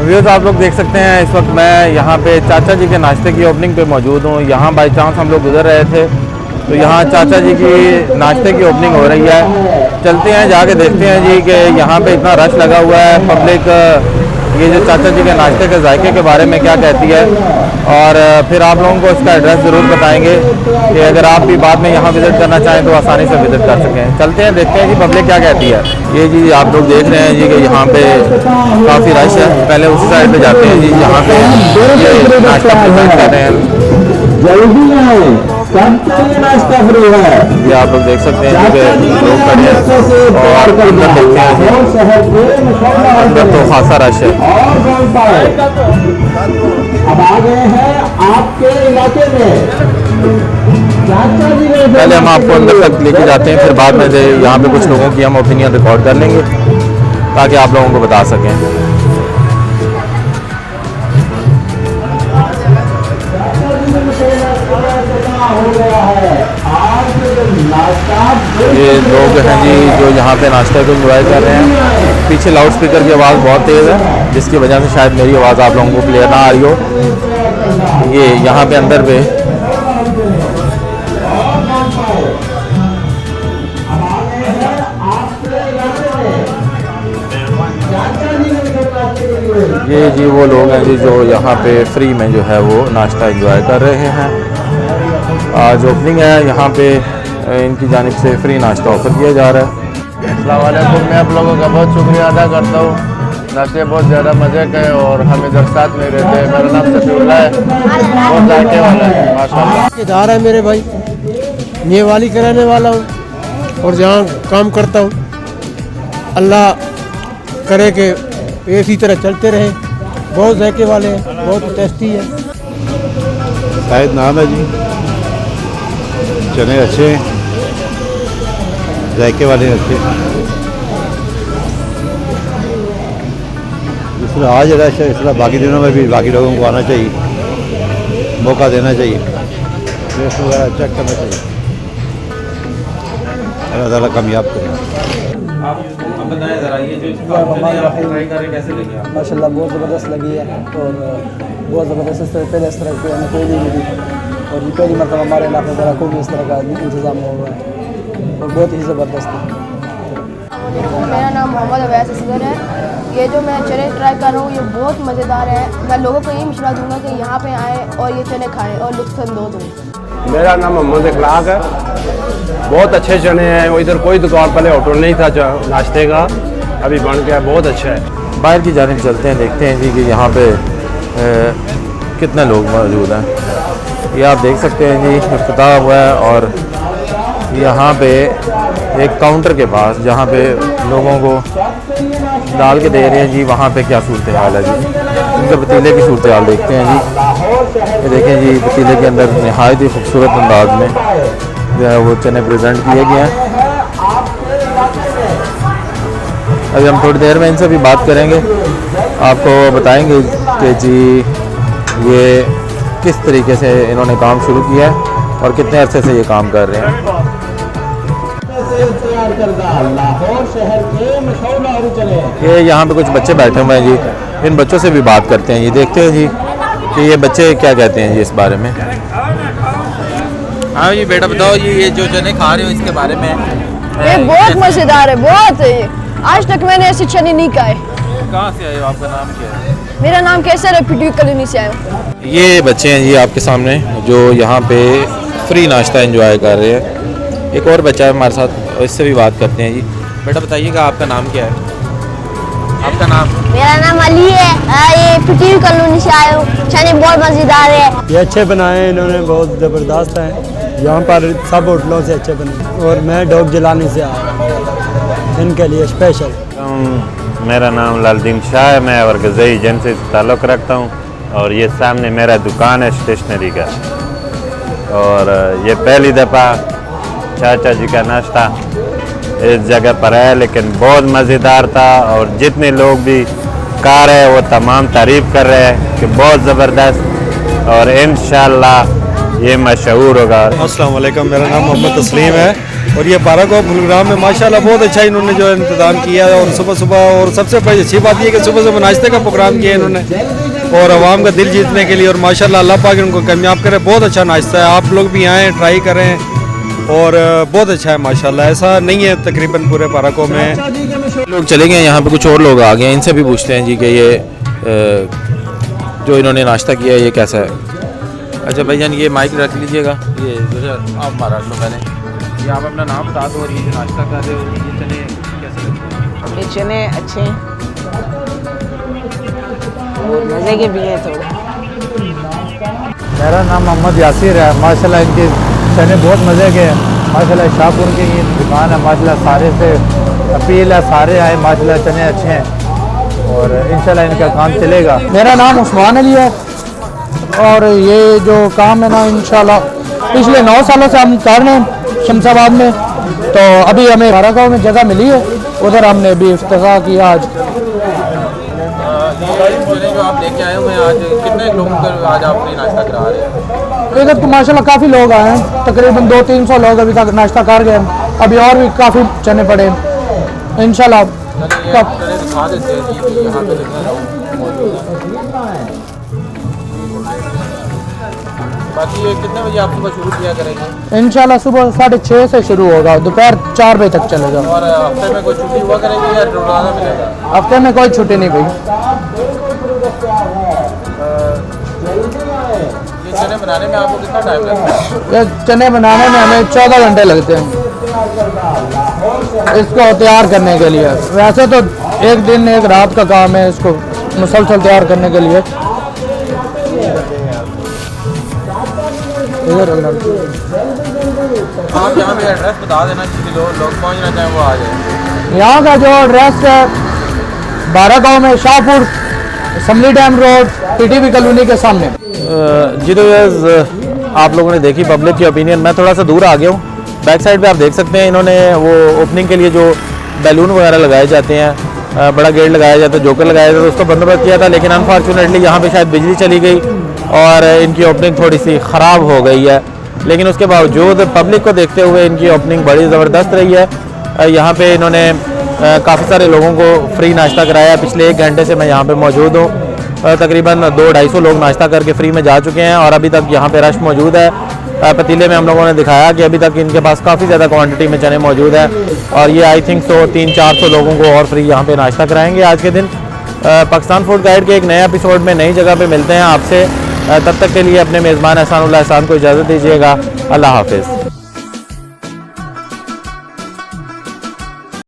Viewers आप लोग देख सकते हैं इस वक्त मैं यहाँ पे चाचा जी के नाश्ते की ओपनिंग पे मौजूद हूँ। यहाँ बाई चांस हम लोग गुजर रहे थे तो यहाँ चाचा जी की नाश्ते की ओपनिंग हो रही है। चलते हैं जाके देखते हैं जी कि यहाँ पे इतना रश लगा हुआ है। पब्लिक ये जो चाचा जी के नाश्ते के जायके के बारे में क्या कहती है और फिर आप लोगों को इसका एड्रेस ज़रूर बताएंगे कि अगर आप भी बाद में यहाँ विज़िट करना चाहें तो आसानी से विज़िट कर सकें। चलते हैं देखते हैं कि पब्लिक क्या कहती है। ये जी आप लोग देख रहे हैं जी कि यहाँ पे काफ़ी रश है। पहले उसी साइड पे जाते हैं जी यहाँ पे ये नाश्ता प्रेजेंट कर रहे हैं। जल्दी आए, सबके लिए नाश्ता फ्री है। ये आप लोग देख सकते हैं कि लोग खड़े हैं और अंदर देखते हैं जी अंदर तो खासा रश है। अब आ गए हैं आपके इलाके में। पहले हम आपको अंदर तक लेके जाते हैं, फिर बाद में यहाँ पे कुछ लोगों की हम ओपिनियन रिकॉर्ड कर लेंगे ताकि आप लोगों को बता सकें। ये लोग हैं जी जो यहाँ पे नाश्ते को एंजॉय कर रहे हैं। पीछे लाउड स्पीकर की आवाज़ बहुत तेज़ है जिसकी वजह से शायद मेरी आवाज़ आप लोगों को क्लियर ना आ रही हो। ये यहाँ पे अंदर पे ये जी वो लोग हैं जी जो यहाँ पे फ्री में जो है वो नाश्ता एंजॉय कर रहे हैं। आज ओपनिंग है, यहाँ पे इनकी जानिब से फ्री नाश्ता ऑफर किया जा रहा है। अस्सलाम वालेकुम। मैं आप लोगों का बहुत शुक्रिया अदा करता हूँ। नाश्ते बहुत ज़्यादा मज़े का है और हम इधर साथ में रहते हैं। मेरा नाम सफीउल्लाह है, बहुत जायके वाला है माशाल्लाह। इदारा है मेरे भाई, ये वाली कराने वाला हूँ और जहाँ काम करता हूँ अल्लाह करे कि इसी तरह चलते रहे। बहुत जायके वाले हैं, बहुत टेस्टी है। शायद नाम है जी, चने अच्छे हैं, जायके वाले अच्छे। जिस तरह आज रश है इस तरह बाकी दिनों में भी बाकी लोगों को आना चाहिए, मौका देना चाहिए, टेस्ट वगैरह चेक करना चाहिए। अल्लाह ताला कामयाब करें। आप बताएं ज़रा ये जो ट्राई कर रहे कैसे लगी आप? माशाल्लाह बहुत ज़बरदस्त लगी है और बहुत ज़बरदस्त। इस तरह पहले इस तरह की हमें कोई नहीं मिली और ये पहली मरतबा हमारे इलाके में कोई भी इस तरह का इंतज़ाम हुआ है और बहुत ही ज़बरदस्त है। मेरा नाम मोहम्मद अवैस असगर है। ये जो मैं चने ट्राई कर रहा हूँ ये बहुत मज़ेदार है। मैं लोगों को यही मशवरा दूँगा कि यहाँ पे आएँ और ये चने खाएँ और लुत्फ़अंदोज़ हों। मेरा नाम मोहम्मद इखलाक है। बहुत अच्छे चने हैं। वो इधर कोई दुकान पहले होटल नहीं था नाश्ते का, अभी बन गया, बहुत अच्छा है। बाहर की जानिब चलते हैं, देखते हैं जी कि यहाँ पे कितने लोग मौजूद हैं। ये आप देख सकते हैं जी इफ्तिताह हुआ है और यहाँ पे एक काउंटर के पास जहाँ पे लोगों को डाल के दे रहे हैं जी, वहाँ पे क्या सूरत हाल है जी। उनके पतीले की सूरत हाल देखते हैं जी। ये देखें जी पतीले के अंदर नहायत ही खूबसूरत अंदाज में जो है वो चने प्रेजेंट किए गए हैं। अभी हम थोड़ी देर में इनसे भी बात करेंगे, आपको बताएंगे कि जी ये किस तरीके से इन्होंने काम शुरू किया है और कितने अरसे से ये काम कर रहे हैं। ये यहाँ पे कुछ बच्चे बैठे हुए हैं जी, इन बच्चों से भी बात करते हैं। ये देखते हैं जी कि ये बच्चे क्या कहते हैं जी इस बारे में। हाँ जी बेटा बताओ जी ये जो चने खा रहे हो इसके बारे में। ये बहुत मज़ेदार है, बहुत। आज तक मैंने ऐसे चने नहीं खाए। कहाँ से आए हो, आपका नाम क्या है? मेरा नाम कैसर है, पिटवी कॉलोनी से आया हूँ। ये बच्चे हैं जी आपके सामने जो यहाँ पे फ्री नाश्ता एंजॉय कर रहे हैं। एक और बच्चा है हमारे साथ, इससे भी बात करते हैं जी। बेटा बताइएगा आपका नाम क्या है? आपका नाम? मेरा नाम अली है, ये पिटवी कॉलोनी से आया हूँ। चने बहुत मज़ेदार है। ये अच्छे बनाए हैं इन्होंने, बहुत ज़बरदस्त हैं। यहाँ पर सब होटलों से अच्छे बने और मैं डॉग जलाने से आया इनके लिए स्पेशल। मेरा नाम लालदीन शाह है, मैं वर्गज़ई एजेंसी से ताल्लुक़ रखता हूँ और ये सामने मेरा दुकान है स्टेशनरी का। और ये पहली दफ़ा चाचा जी का नाश्ता इस जगह पर है, लेकिन बहुत मज़ेदार था और जितने लोग भी खा रहे हैं वो तमाम तारीफ़ कर रहे हैं कि बहुत ज़बरदस्त और इंशाअल्लाह ये मशहूर होगा। अस्सलाम वालेकुम, मेरा नाम मोहम्मद तस्लीम है और ये बारागांव फुलग्राम में माशाल्लाह बहुत अच्छा इन्होंने जो है इंतज़ाम किया है। और सुबह सुबह और सबसे बड़ी अच्छी बात ये कि सुबह सुबह नाश्ते का प्रोग्राम किया इन्होंने और आवाम का दिल जीतने के लिए। और माशाल्लाह अल्लाह पाक इनको कामयाब करे। बहुत अच्छा नाश्ता है, आप लोग भी आएँ ट्राई करें और बहुत अच्छा है माशाल्लाह। ऐसा नहीं है तकरीबन पूरे बारागांव में। लोग चले गए, यहाँ पे कुछ और लोग आ गए हैं, इनसे भी पूछते हैं जी कि ये जो इन्होंने नाश्ता किया है ये कैसा है। अच्छा भाईजान ये माइक रख लीजिएगा, ये आप मारा लो पहले, ये आप अपना नाम बता दो और ये जो नाश्ता कर रहे हो ये चने कैसे लगते हैं? ये चने अच्छे हैं और मज़े के भी हैं थोड़े। मेरा नाम मोहम्मद यासिर है। माशाल्लाह इनके चने बहुत मज़े के हैं। माशाल्लाह शाहपुर की ये दुकान है, माशाल्लाह सारे से अपील है सारे आए, माशाल्लाह चने अच्छे हैं और इंशाल्लाह इनका काम चलेगा। मेरा नाम उस्मान अली है और ये जो काम है ना इंशाल्लाह पिछले 9 सालों से हम कर रहे हैं शमशाबाद में। तो अभी हमें बारागांव में जगह मिली है, उधर हमने भी इफ्तिताह किया आज। ये जो आप लेके आए हुए हैं आज कितने लोगों को आज आप फ्री नाश्ता करा रहे हैं? इधर तो माशाल्लाह काफ़ी लोग आए हैं, तकरीबन 200-300 लोग अभी तक नाश्ता कर गए हैं। अभी और भी काफ़ी चने पड़े हैं इंशाल्लाह। दिखा देते हैं ये यहाँ पे कितने लोग मौजूद हैं। बाकी ये कितने बजे आप सुबह शुरू किया करेंगे? इंशाल्लाह सुबह 6:30 से शुरू होगा, दोपहर 4 बजे तक चलेगा। और हफ्ते में कोई छुट्टी हुआ करेगी या रोजाना मिलेगा? हफ्ते में कोई छुट्टी नहीं भाई। ये चने बनाने में आपको कितना टाइम लगता है? ये चने बनाने में हमें 14 घंटे लगते हैं इसको तैयार करने के लिए। वैसे तो एक दिन एक रात का काम है इसको मुसलसल तैयार करने के लिए। आप यहाँ पे एड्रेस बता देना जिससे लोग पहुँचना चाहें वो आ जाए। यहाँ का जो एड्रेस है बारागांव में Shahpur assembly dam road PTV colony के सामने। जी तो आप लोगों ने देखी पब्लिक की ओपिनियन। मैं थोड़ा सा दूर आ गया हूँ, बैक साइड पे आप देख सकते हैं इन्होंने वो ओपनिंग के लिए जो बैलून वगैरह लगाए जाते हैं, बड़ा गेट लगाया जाता है, जोकर लगाया जाता है, उसको बंदोबस्त किया था। लेकिन अनफॉर्चुनेटली यहाँ पे शायद बिजली चली गई और इनकी ओपनिंग थोड़ी सी ख़राब हो गई है। लेकिन उसके बावजूद पब्लिक को देखते हुए इनकी ओपनिंग बड़ी ज़बरदस्त रही है। यहाँ पे इन्होंने काफ़ी सारे लोगों को फ्री नाश्ता कराया। पिछले 1 घंटे से मैं यहाँ पे मौजूद हूँ, तकरीबन 200-250 लोग नाश्ता करके फ्री में जा चुके हैं और अभी तक यहाँ पे रश मौजूद है। पतीले में हम लोगों ने दिखाया कि अभी तक इनके पास काफ़ी ज़्यादा क्वांटिटी में चने मौजूद है और ये आई थिंक 300-400 लोगों को और फ्री यहाँ पे नाश्ता कराएंगे आज के दिन। पाकिस्तान फूड गाइड के एक नए एपिसोड में नई जगह पे मिलते हैं आपसे। तब तक के लिए अपने मेज़बान एहसानुल्लाह एहसान को इजाज़त दीजिएगा। अल्लाह हाफिज़।